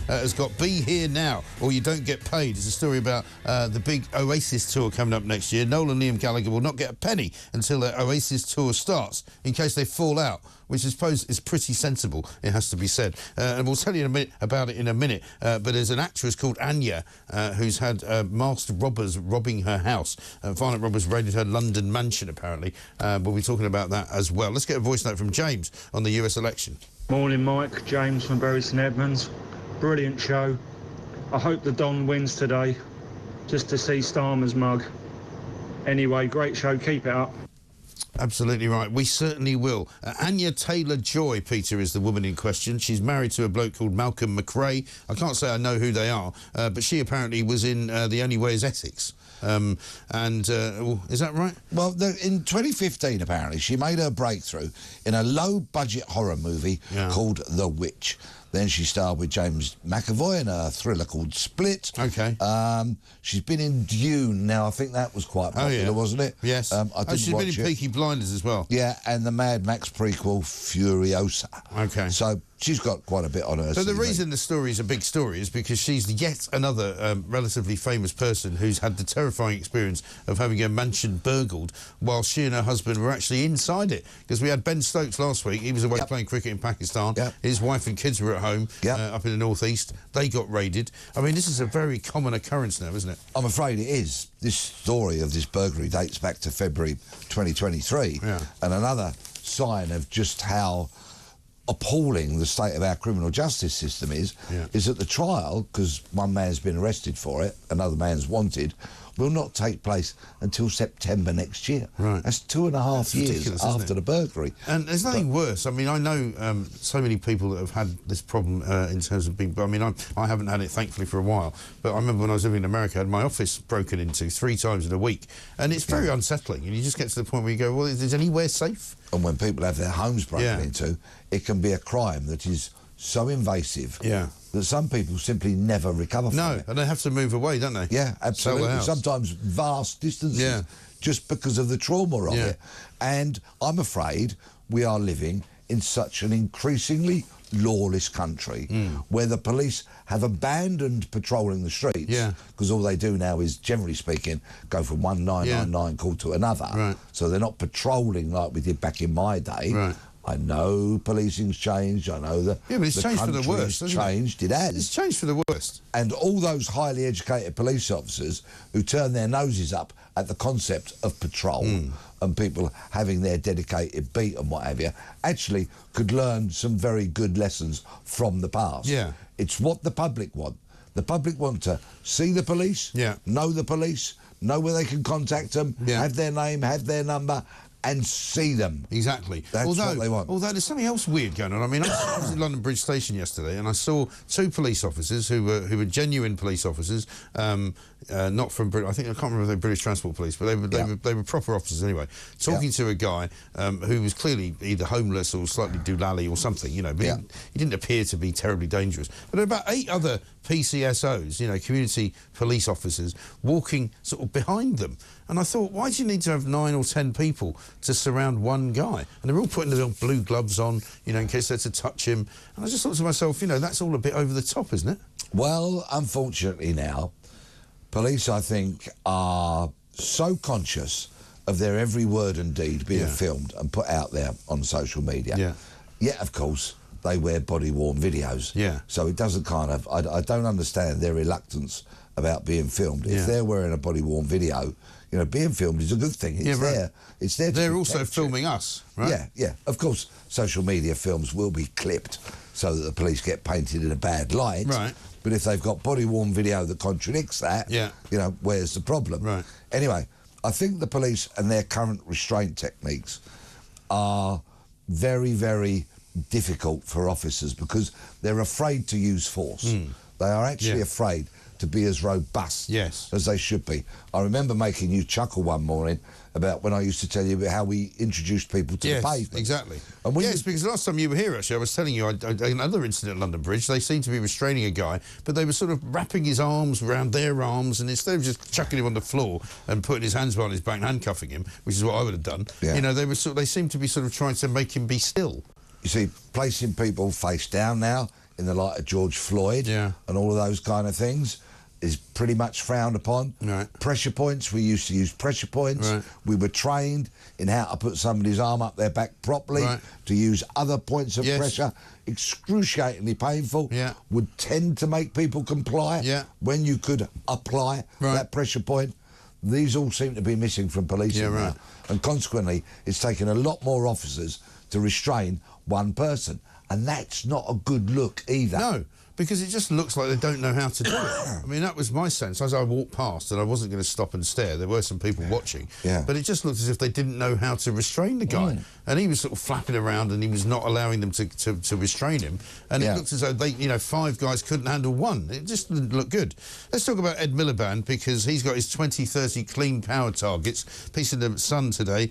has got Be Here Now or You Don't Get Paid. It's a story about the big Oasis tour coming up next year. Noel and Liam Gallagher will not get a penny until their Oasis tour starts, in case they fall out, which I suppose is pretty sensible, it has to be said. And we'll tell you in a minute about it in a minute. But there's an actress called Anya who's had masked robbers robbing her house. Violent robbers raided her London mansion, apparently. We'll be talking about that as well. Let's get a voice note from James on the US election. Morning, Mike. James from Bury St Edmunds. Brilliant show. I hope the Don wins today, just to see Starmer's mug. Anyway, great show. Keep it up. Absolutely right. We certainly will. Anya Taylor-Joy, Peter, is the woman in question. She's married to a bloke called Malcolm McRae. I can't say I know who they are, but she apparently was in The Only Way is Essex. Is that right? Well, in 2015, apparently, she made her breakthrough in a low-budget horror movie called The Witch. Then she starred with James McAvoy in a thriller called Split. OK. She's been in Dune now. I think that was quite popular, wasn't it? Yes. She's been in Peaky Blinders as well. Yeah, and the Mad Max prequel, Furiosa. OK. So she's got quite a bit on her So CV. the reason the story is a big story is because she's yet another relatively famous person who's had the terrifying experience of having her mansion burgled while she and her husband were actually inside it. Because we had Ben Stokes last week. He was away playing cricket in Pakistan. His wife and kids were at home up in the northeast. They got raided. I mean, this is a very common occurrence now, isn't it? I'm afraid it is. This story of this burglary dates back to February 2023. And another sign of just how appalling the state of our criminal justice system is that the trial, because one man's been arrested for it, another man's wanted, will not take place until September next year. Right. That's 2.5 years after the burglary. And there's nothing worse. I mean, I know so many people that have had this problem in terms of being... I mean, I haven't had it, thankfully, for a while. But I remember when I was living in America, I had my office broken into 3 times in a week. And it's very unsettling. And you just get to the point where you go, well, is anywhere safe? And when people have their homes broken into, it can be a crime that is so invasive that some people simply never recover from it. No, and they have to move away, don't they? Yeah, absolutely. Sometimes vast distances just because of the trauma of it. And I'm afraid we are living in such an increasingly lawless country where the police have abandoned patrolling the streets because all they do now is, generally speaking, go from one 999 call to another. So they're not patrolling like we did back in my day. I know policing's changed. I know that but it's changed for the worst. It has. It's changed for the worst. And all those highly educated police officers who turn their noses up at the concept of patrol and people having their dedicated beat and what have you, actually could learn some very good lessons from the past. It's what the public want. The public want to see the police, know the police, know where they can contact them, have their name, have their number, and see them. Exactly. That's what they want. Although there's something else weird going on. I mean, I was in London Bridge Station yesterday and I saw 2 police officers who were genuine police officers, not from Britain. I can't remember if they were British Transport Police, but they were proper officers anyway, talking to a guy who was clearly either homeless or slightly doolally or something, you know, but he didn't appear to be terribly dangerous. But there were about 8 other PCSOs, you know, community police officers, walking sort of behind them. And I thought, why do you need to have 9 or 10 people to surround one guy? And they're all putting their little blue gloves on, you know, in case they're to touch him. And I just thought to myself, you know, that's all a bit over the top, isn't it? Well, unfortunately now, police, I think, are so conscious of their every word and deed being filmed and put out there on social media. Yet, of course, they wear body-worn videos. So it doesn't kind of... I don't understand their reluctance about being filmed. If they're wearing a body-worn video, you know, being filmed is a good thing. It's there. It's there to They're also filming us, right? Yeah. Of course, social media films will be clipped so that the police get painted in a bad light. Right. But if they've got body-worn video that contradicts that, you know, where's the problem? Right. Anyway, I think the police and their current restraint techniques are very, very difficult for officers because they're afraid to use force. They are actually afraid to be as robust as they should be. I remember making you chuckle one morning about when I used to tell you about how we introduced people to the pavement. Exactly. And because the last time you were here, actually, I was telling you another incident at London Bridge. They seemed to be restraining a guy, but they were sort of wrapping his arms around their arms, and instead of just chucking him on the floor and putting his hands behind his back and handcuffing him, which is what I would have done, you know, they seemed to be sort of trying to make him be still. You see, placing people face down now in the light of George Floyd and all of those kind of things is pretty much frowned upon. Right. Pressure points, we used to use pressure points. Right. We were trained in how to put somebody's arm up their back properly, to use other points of pressure. Excruciatingly painful. Would tend to make people comply when you could apply that pressure point. These all seem to be missing from policing now. And consequently, it's taken a lot more officers to restrain one person. And that's not a good look either. No, because it just looks like they don't know how to do it. I mean, that was my sense. As I walked past, and I wasn't going to stop and stare, there were some people watching, but it just looked as if they didn't know how to restrain the guy. And he was sort of flapping around, and he was not allowing them to restrain him. And it looked as though they, you know, 5 guys couldn't handle one. It just didn't look good. Let's talk about Ed Miliband, because he's got his 2030 clean power targets. Piece of the Sun today,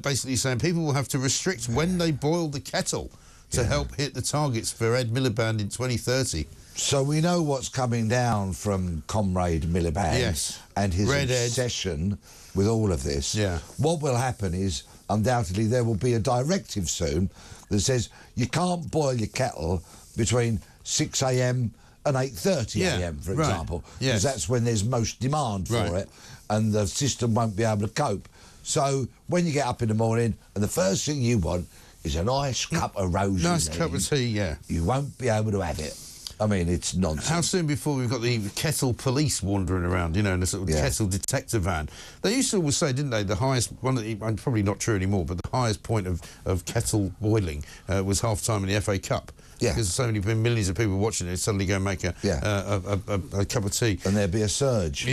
basically saying people will have to restrict when they boil the kettle to help hit the targets for Ed Miliband in 2030. So we know what's coming down from Comrade Miliband and his obsession with all of this. What will happen is, undoubtedly, there will be a directive soon that says you can't boil your kettle between 6 a.m. and 8:30 a.m, for example, because that's when there's most demand for it, and the system won't be able to cope. So when you get up in the morning, and the first thing you want is a nice cup of rosé. Nice cup of tea, you won't be able to have it. I mean, it's nonsense. How soon before we've got the kettle police wandering around, you know, in a sort of kettle detector van? They used to always say, didn't they, the highest, probably not true anymore, but the highest point of kettle boiling was half-time in the FA Cup. Because there's so many millions of people watching it, suddenly go and make a cup of tea. And there'd be a surge.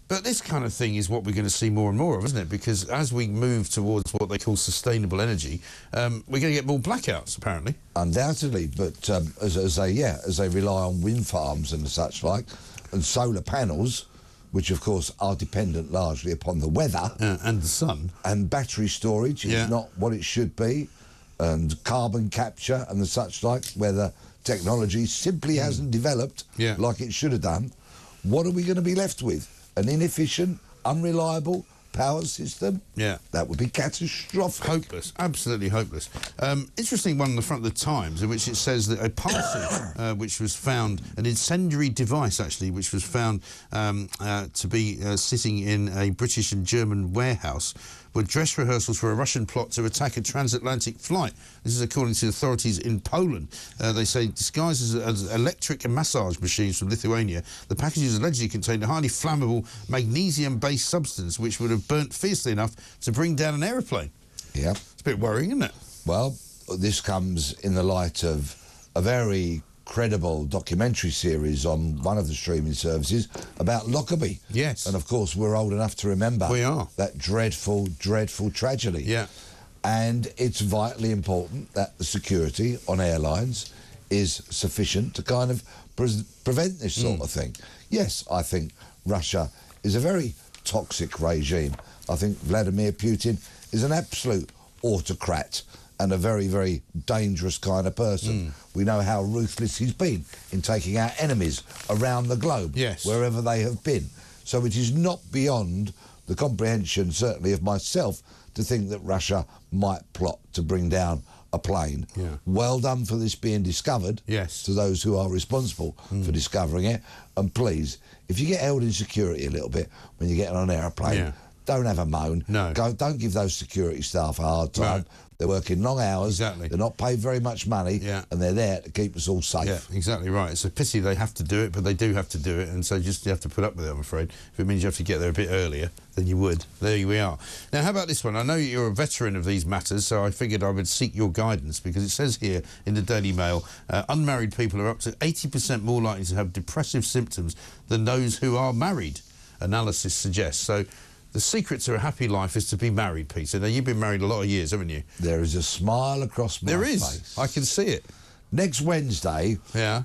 But this kind of thing is what we're going to see more and more of, isn't it? Because as we move towards what they call sustainable energy, we're going to get more blackouts, apparently. Undoubtedly, but as they rely on wind farms and such like, and solar panels, which of course are dependent largely upon the weather and the sun, and battery storage is not what it should be, and carbon capture and the such like, where the technology simply hasn't developed like it should have done. What are we going to be left with? An inefficient, unreliable power system? That would be catastrophic. Hopeless, absolutely hopeless. Interesting one on the front of the Times, in which it says that a parcel which was found, an incendiary device actually, which was found to be sitting in a British and German warehouse, were dress rehearsals for a Russian plot to attack a transatlantic flight. This is according to authorities in Poland. They say, disguised as electric massage machines from Lithuania, the packages allegedly contained a highly flammable magnesium-based substance which would have burnt fiercely enough to bring down an aeroplane. It's a bit worrying, isn't it? Well, this comes in the light of a very credible documentary series on one of the streaming services about Lockerbie. And of course we're old enough to remember that dreadful, dreadful tragedy. And it's vitally important that the security on airlines is sufficient to kind of prevent this sort of thing. Yes, I think Russia is a very toxic regime. I think Vladimir Putin is an absolute autocrat and a very, very dangerous kind of person. We know how ruthless he's been in taking out enemies around the globe, wherever they have been. So it is not beyond the comprehension, certainly of myself, to think that Russia might plot to bring down a plane. Well done for this being discovered, to those who are responsible for discovering it. And please, if you get held in security a little bit when you get on an aeroplane, don't have a moan. Don't give those security staff a hard time. They're working long hours. They're not paid very much money, and they're there to keep us all safe. Exactly right. It's a pity they have to do it, but they do have to do it, and so you have to put up with it, I'm afraid. If it means you have to get there a bit earlier, then you would. There we are. Now, how about this one? I know you're a veteran of these matters, so I figured I would seek your guidance, because it says here in the Daily Mail, unmarried people are up to 80% more likely to have depressive symptoms than those who are married, analysis suggests. So the secret to a happy life is to be married, Peter. Now, you've been married a lot of years, haven't you? There is a smile across my face. There is. I can see it. Next Wednesday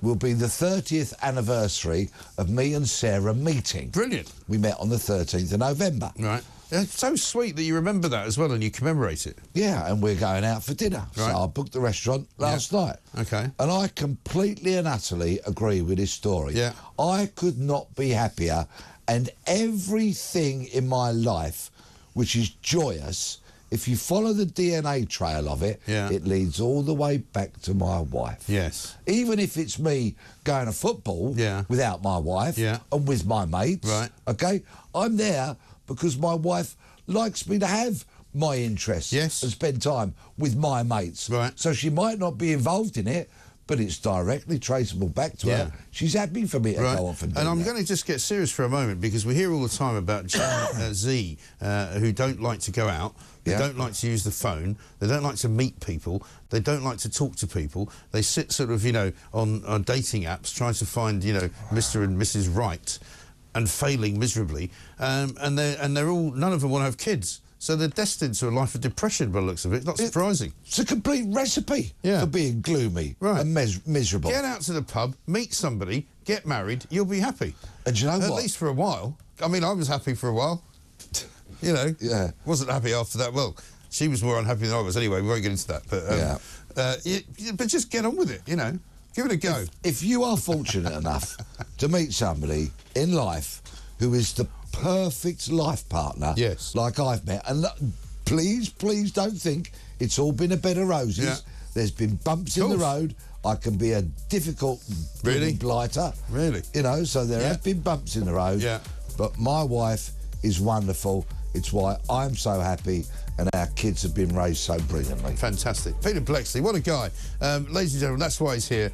will be the 30th anniversary of me and Sarah meeting. Brilliant. We met on the 13th of November. Right. It's so sweet that you remember that as well and you commemorate it. Yeah, and we're going out for dinner. So I booked the restaurant last night. Okay. And I completely and utterly agree with his story. I could not be happier, and everything in my life which is joyous if you follow the DNA trail of it, it leads all the way back to my wife. Yes. Even if it's me going to football without my wife and with my mates, okay, I'm there because my wife likes me to have my interests and spend time with my mates. Right. So she might not be involved in it, but it's directly traceable back to her. She's happy for me to go off and do And I'm that. going to just get serious for a moment, because we hear all the time about Gen Z who don't like to go out, they don't like to use the phone, they don't like to meet people, they don't like to talk to people, they sit sort of, you know, on dating apps trying to find, you know, Mr. and Mrs. Right, and failing miserably, and they're all, none of them want to have kids. So they're destined to a life of depression by the looks of it. Not surprising. It's a complete recipe for being gloomy and miserable. Get out to the pub, meet somebody, get married, you'll be happy. And you know what? At least for a while. I mean, I was happy for a while. You know, wasn't happy after that. Well, she was more unhappy than I was. Anyway, we won't get into that. But but just get on with it, you know. Give it a go. If you are fortunate enough to meet somebody in life who is the perfect life partner, like I've met, and please don't think it's all been a bed of roses. There's been bumps in the road. I can be a difficult blighter. Really? You know, so there have been bumps in the road. But my wife is wonderful. It's why I'm so happy, and our kids have been raised so brilliantly. Fantastic. Peter Bleksley, what a guy. Ladies and gentlemen, that's why he's here.